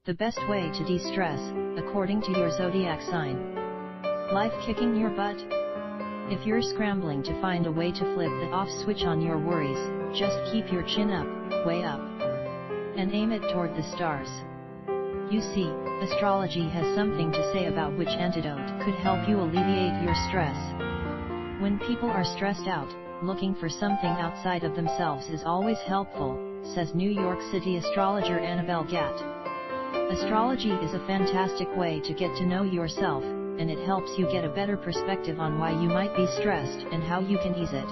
The best way to de-stress, according to your zodiac sign. Life kicking your butt? If you're scrambling to find a way to flip the off switch on your worries, just keep your chin up, way up, and aim it toward the stars. You see, astrology has something to say about which antidote could help you alleviate your stress. When people are stressed out, looking for something outside of themselves is always helpful, says New York City astrologer Annabelle Gatt. Astrology is a fantastic way to get to know yourself, and it helps you get a better perspective on why you might be stressed and how you can ease it.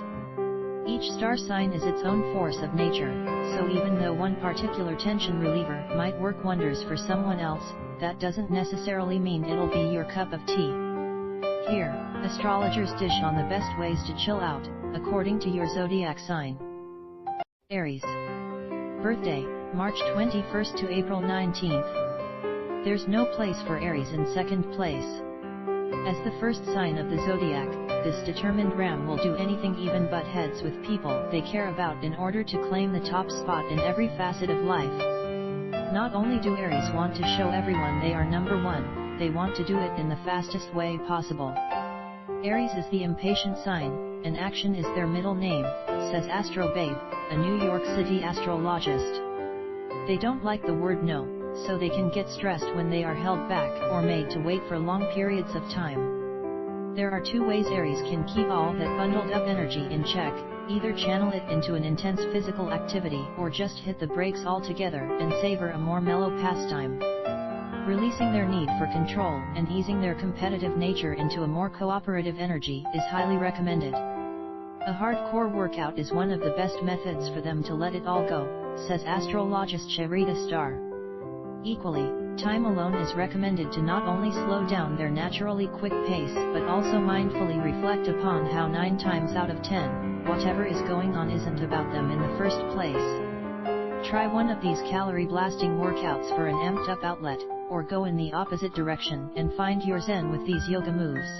Each star sign is its own force of nature, so even though one particular tension reliever might work wonders for someone else, that doesn't necessarily mean it'll be your cup of tea. Here, astrologers dish on the best ways to chill out, according to your zodiac sign. Aries. Birthday, March 21st to April 19th. There's no place for Aries in second place. As the first sign of the zodiac, this determined ram will do anything, even butt heads with people they care about, in order to claim the top spot in every facet of life. Not only do Aries want to show everyone they are number one, they want to do it in the fastest way possible. Aries is the impatient sign, and action is their middle name, says Astro Babe, a New York City astrologist. They don't like the word no, so they can get stressed when they are held back or made to wait for long periods of time. There are two ways Aries can keep all that bundled up energy in check: either channel it into an intense physical activity or just hit the brakes altogether and savor a more mellow pastime. Releasing their need for control and easing their competitive nature into a more cooperative energy is highly recommended. A hardcore workout is one of the best methods for them to let it all go, says astrologist Sharita Starr. Equally, time alone is recommended to not only slow down their naturally quick pace but also mindfully reflect upon how 9 times out of 10, whatever is going on isn't about them in the first place. Try one of these calorie-blasting workouts for an amped-up outlet, or go in the opposite direction and find your zen with these yoga moves.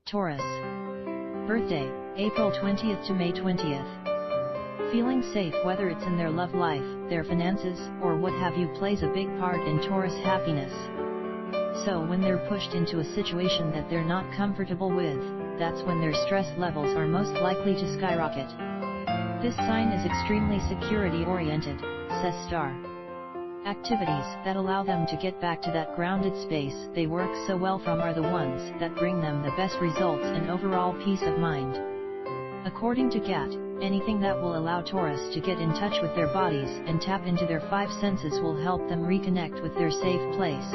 Taurus. Birthday, April 20th to May 20th. Feeling safe, whether it's in their love life, their finances, or what have you, plays a big part in Taurus happiness. So when they're pushed into a situation that they're not comfortable with, that's when their stress levels are most likely to skyrocket. This sign is extremely security-oriented, says Starr. Activities that allow them to get back to that grounded space they work so well from are the ones that bring them the best results and overall peace of mind. According to Gatt, anything that will allow Taurus to get in touch with their bodies and tap into their 5 senses will help them reconnect with their safe place.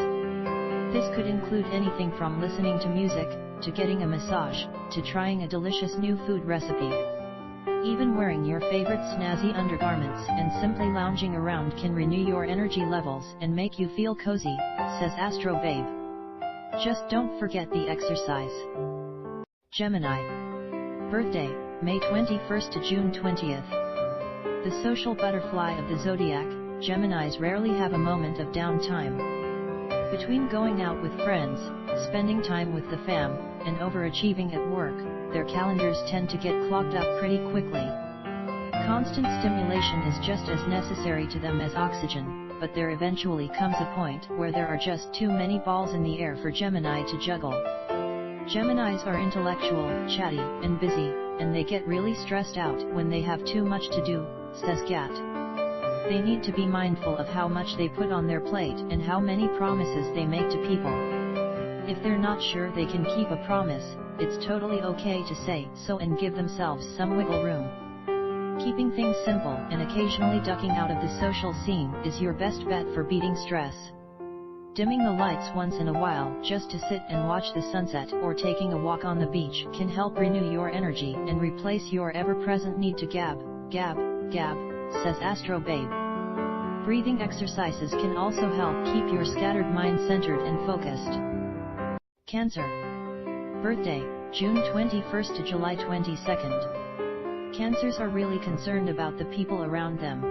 This could include anything from listening to music, to getting a massage, to trying a delicious new food recipe. Even wearing your favorite snazzy undergarments and simply lounging around can renew your energy levels and make you feel cozy, says Astro Babe. Just don't forget the exercise. Gemini. Birthday, May 21st to June 20th. The social butterfly of the zodiac, Geminis rarely have a moment of downtime. Between going out with friends, spending time with the fam, and overachieving at work, their calendars tend to get clogged up pretty quickly. Constant stimulation is just as necessary to them as oxygen, but there eventually comes a point where there are just too many balls in the air for Gemini to juggle. Geminis are intellectual, chatty, and busy, and they get really stressed out when they have too much to do, says Gatt. They need to be mindful of how much they put on their plate and how many promises they make to people. If they're not sure they can keep a promise, it's totally okay to say so and give themselves some wiggle room. Keeping things simple and occasionally ducking out of the social scene is your best bet for beating stress. Dimming the lights once in a while just to sit and watch the sunset or taking a walk on the beach can help renew your energy and replace your ever-present need to gab, says Astro Babe. Breathing exercises can also help keep your scattered mind centered and focused. Cancer. Birthday, June 21st to July 22nd. Cancers are really concerned about the people around them.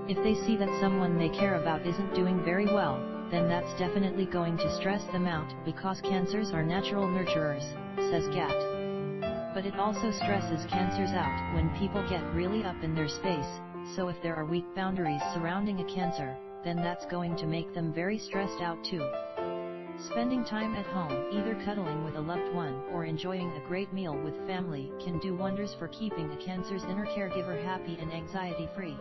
If they see that someone they care about isn't doing very well, then that's definitely going to stress them out, because cancers are natural nurturers, says Gatt. But it also stresses cancers out when people get really up in their space, so if there are weak boundaries surrounding a cancer, then that's going to make them very stressed out too. Spending time at home, either cuddling with a loved one or enjoying a great meal with family, can do wonders for keeping a Cancer's inner caregiver happy and anxiety-free.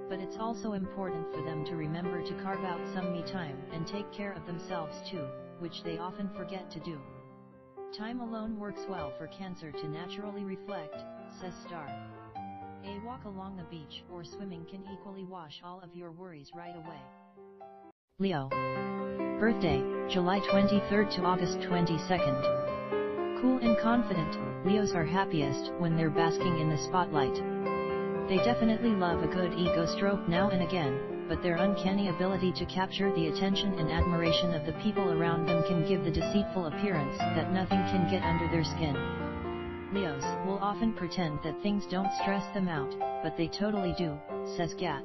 But it's also important for them to remember to carve out some me time and take care of themselves too, which they often forget to do. Time alone works well for Cancer to naturally reflect, says Star. A walk along the beach or swimming can equally wash all of your worries right away. Leo. Birthday, July 23rd to August 22nd. Cool and confident, Leos are happiest when they're basking in the spotlight. They definitely love a good ego stroke now and again, but their uncanny ability to capture the attention and admiration of the people around them can give the deceitful appearance that nothing can get under their skin. Leos will often pretend that things don't stress them out, but they totally do, says Gat.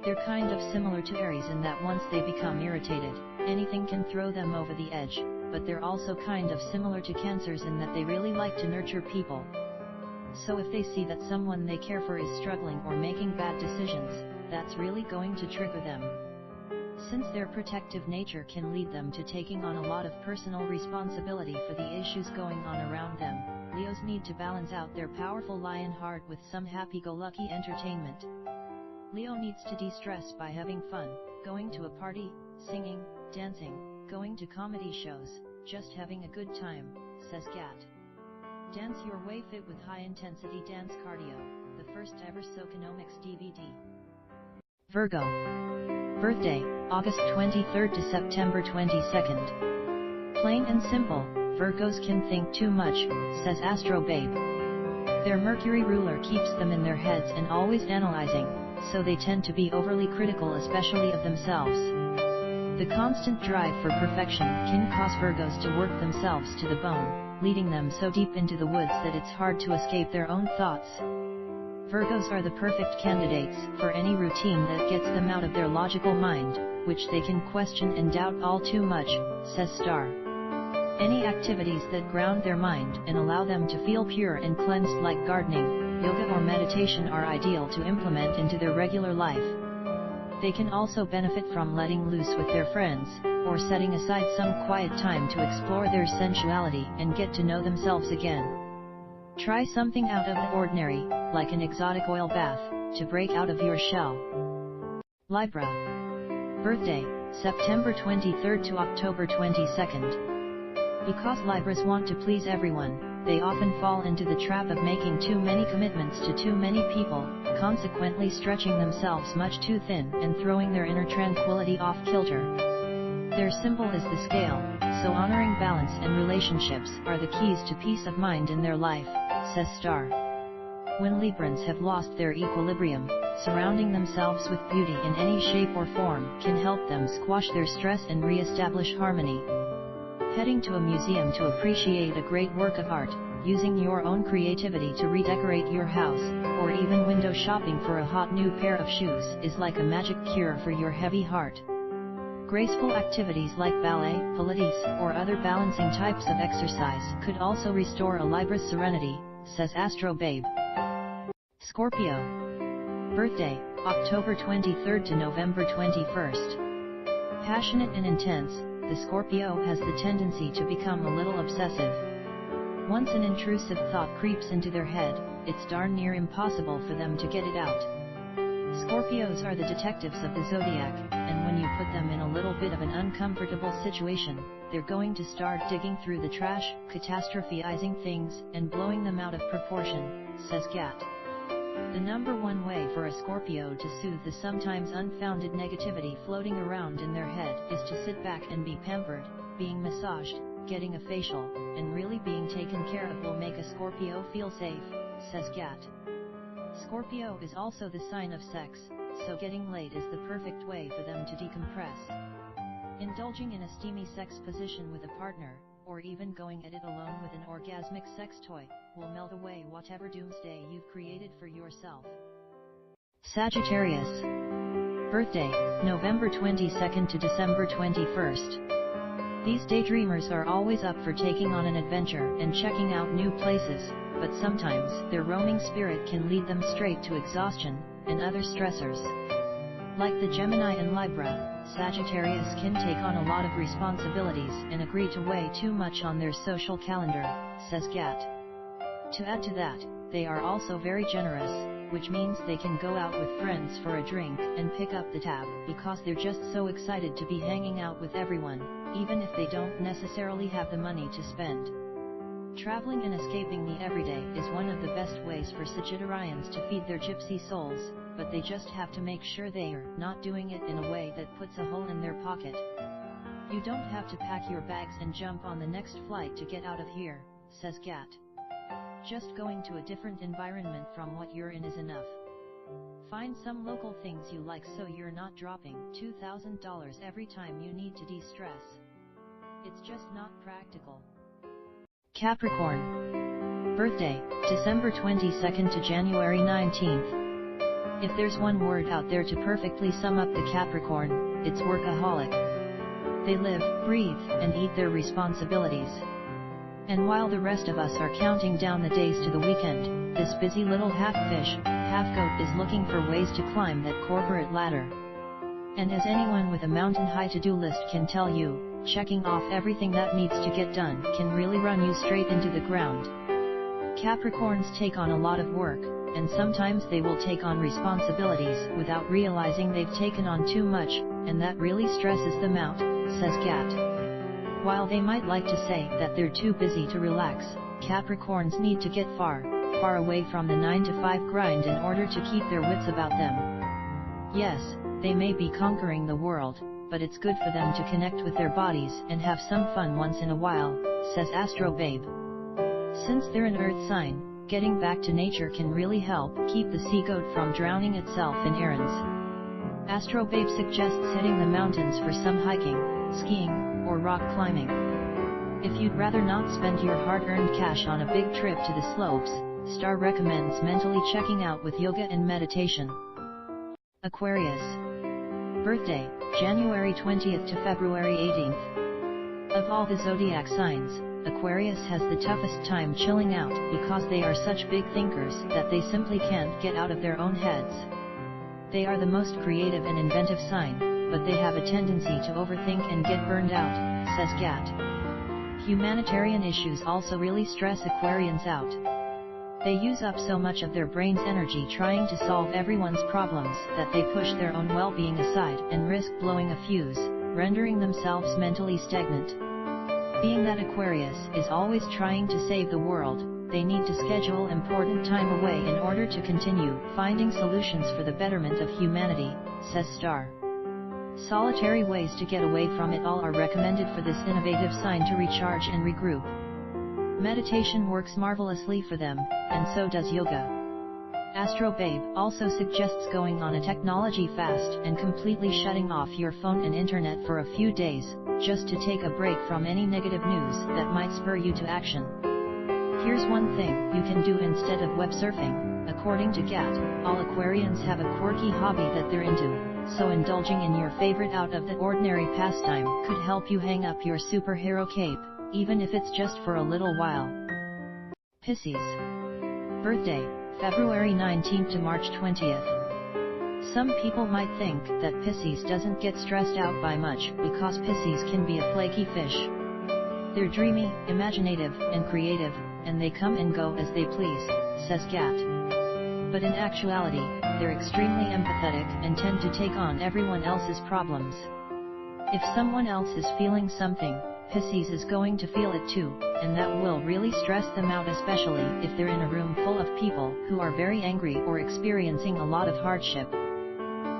They're kind of similar to Aries in that once they become irritated, anything can throw them over the edge, but they're also kind of similar to Cancers in that they really like to nurture people. So if they see that someone they care for is struggling or making bad decisions, that's really going to trigger them. Since their protective nature can lead them to taking on a lot of personal responsibility for the issues going on around them, Leos need to balance out their powerful lion heart with some happy-go-lucky entertainment. Leo needs to de-stress by having fun, going to a party, singing, dancing, going to comedy shows, just having a good time, says Gat. Dance Your Way Fit with High-Intensity Dance Cardio, the first ever Soconomics DVD. Virgo. Birthday, August 23rd to September 22nd. Plain and simple, Virgos can think too much, says Astro Babe. Their Mercury ruler keeps them in their heads and always analyzing, so they tend to be overly critical, especially of themselves. The constant drive for perfection can cause Virgos to work themselves to the bone, leading them so deep into the woods that it's hard to escape their own thoughts. Virgos are the perfect candidates for any routine that gets them out of their logical mind, which they can question and doubt all too much, says Star. Any activities that ground their mind and allow them to feel pure and cleansed, like gardening, yoga or meditation, are ideal to implement into their regular life. They can also benefit from letting loose with their friends, or setting aside some quiet time to explore their sensuality and get to know themselves again. Try something out of the ordinary, like an exotic oil bath, to break out of your shell. Libra. Birthday, September 23rd to October 22nd. Because Libras want to please everyone, they often fall into the trap of making too many commitments to too many people, consequently stretching themselves much too thin and throwing their inner tranquility off kilter. Their symbol is the scale, so honoring balance and relationships are the keys to peace of mind in their life, says Star. When Librans have lost their equilibrium, surrounding themselves with beauty in any shape or form can help them squash their stress and re-establish harmony. Heading to a museum to appreciate a great work of art, using your own creativity to redecorate your house, or even window shopping for a hot new pair of shoes is like a magic cure for your heavy heart. Graceful activities like ballet, Pilates, or other balancing types of exercise could also restore a Libra's serenity, says Astro Babe. Scorpio. Birthday, October 23rd to November 21st. Passionate and intense, the Scorpio has the tendency to become a little obsessive. Once an intrusive thought creeps into their head, it's darn near impossible for them to get it out. Scorpios are the detectives of the zodiac, and when you put them in a little bit of an uncomfortable situation, they're going to start digging through the trash, catastrophizing things, and blowing them out of proportion, says Gat. The number one way for a Scorpio to soothe the sometimes unfounded negativity floating around in their head is to sit back and be pampered. Being massaged, getting a facial, and really being taken care of will make a Scorpio feel safe, says Gat. Scorpio is also the sign of sex, so getting laid is the perfect way for them to decompress. Indulging in a steamy sex position with a partner, or even going at it alone with an orgasmic sex toy, will melt away whatever doomsday you've created for yourself. Sagittarius. Birthday, November 22nd to December 21st. These daydreamers are always up for taking on an adventure and checking out new places, but sometimes their roaming spirit can lead them straight to exhaustion and other stressors. Like the Gemini and Libra, Sagittarius can take on a lot of responsibilities and agree to way too much on their social calendar, says Gat. To add to that, they are also very generous, which means they can go out with friends for a drink and pick up the tab because they're just so excited to be hanging out with everyone, even if they don't necessarily have the money to spend. Traveling and escaping the everyday is one of the best ways for Sagittarians to feed their gypsy souls, but they just have to make sure they are not doing it in a way that puts a hole in their pocket. You don't have to pack your bags and jump on the next flight to get out of here, says Gat. Just going to a different environment from what you're in is enough. Find some local things you like so you're not dropping $2,000 every time you need to de-stress. It's just not practical. Capricorn. Birthday, December 22nd to January 19th. If there's one word out there to perfectly sum up the Capricorn, it's workaholic. They live, breathe, and eat their responsibilities. And while the rest of us are counting down the days to the weekend, this busy little half-fish, half-goat is looking for ways to climb that corporate ladder. And as anyone with a mountain-high to-do list can tell you, checking off everything that needs to get done can really run you straight into the ground. Capricorns take on a lot of work, and sometimes they will take on responsibilities without realizing they've taken on too much, and that really stresses them out, says Gat. While they might like to say that they're too busy to relax, Capricorns need to get far, far away from the 9-to-5 grind in order to keep their wits about them. Yes, they may be conquering the world, but it's good for them to connect with their bodies and have some fun once in a while, says Astro Babe. Since they're an earth sign, getting back to nature can really help keep the sea goat from drowning itself in errands. Astro Babe suggests hitting the mountains for some hiking, skiing, or rock climbing. If you'd rather not spend your hard-earned cash on a big trip to the slopes, Star recommends mentally checking out with yoga and meditation. Aquarius. Birthday, January 20th to February 18th. Of all the zodiac signs, Aquarius has the toughest time chilling out because they are such big thinkers that they simply can't get out of their own heads. They are the most creative and inventive sign, but they have a tendency to overthink and get burned out, says Gat. Humanitarian issues also really stress Aquarians out. They use up so much of their brain's energy trying to solve everyone's problems that they push their own well-being aside and risk blowing a fuse, rendering themselves mentally stagnant. Being that Aquarius is always trying to save the world, they need to schedule important time away in order to continue finding solutions for the betterment of humanity, says Star. Solitary ways to get away from it all are recommended for this innovative sign to recharge and regroup. Meditation works marvelously for them, and so does yoga. Astro Babe also suggests going on a technology fast and completely shutting off your phone and internet for a few days, just to take a break from any negative news that might spur you to action. Here's one thing you can do instead of web surfing. According to Gat, all Aquarians have a quirky hobby that they're into, so indulging in your favorite out-of-the-ordinary pastime could help you hang up your superhero cape, even if it's just for a little while. Pisces. Birthday, February 19th to March 20th. Some people might think that Pisces doesn't get stressed out by much because Pisces can be a flaky fish. They're dreamy, imaginative, and creative, and they come and go as they please, says Gat. But in actuality, they're extremely empathetic and tend to take on everyone else's problems. If someone else is feeling something, Pisces is going to feel it too, and that will really stress them out, especially if they're in a room full of people who are very angry or experiencing a lot of hardship.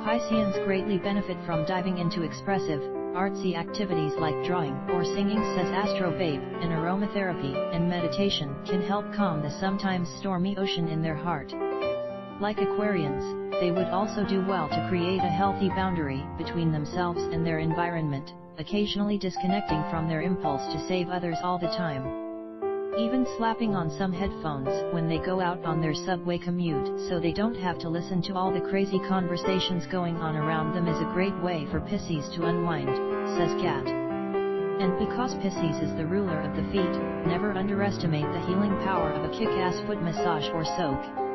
Pisceans greatly benefit from diving into expressive, artsy activities like drawing or singing, says Astro Babe, and aromatherapy and meditation can help calm the sometimes stormy ocean in their heart. Like Aquarians, they would also do well to create a healthy boundary between themselves and their environment, occasionally disconnecting from their impulse to save others all the time. Even slapping on some headphones when they go out on their subway commute so they don't have to listen to all the crazy conversations going on around them is a great way for Pisces to unwind, says Gat. And because Pisces is the ruler of the feet, never underestimate the healing power of a kick-ass foot massage or soak.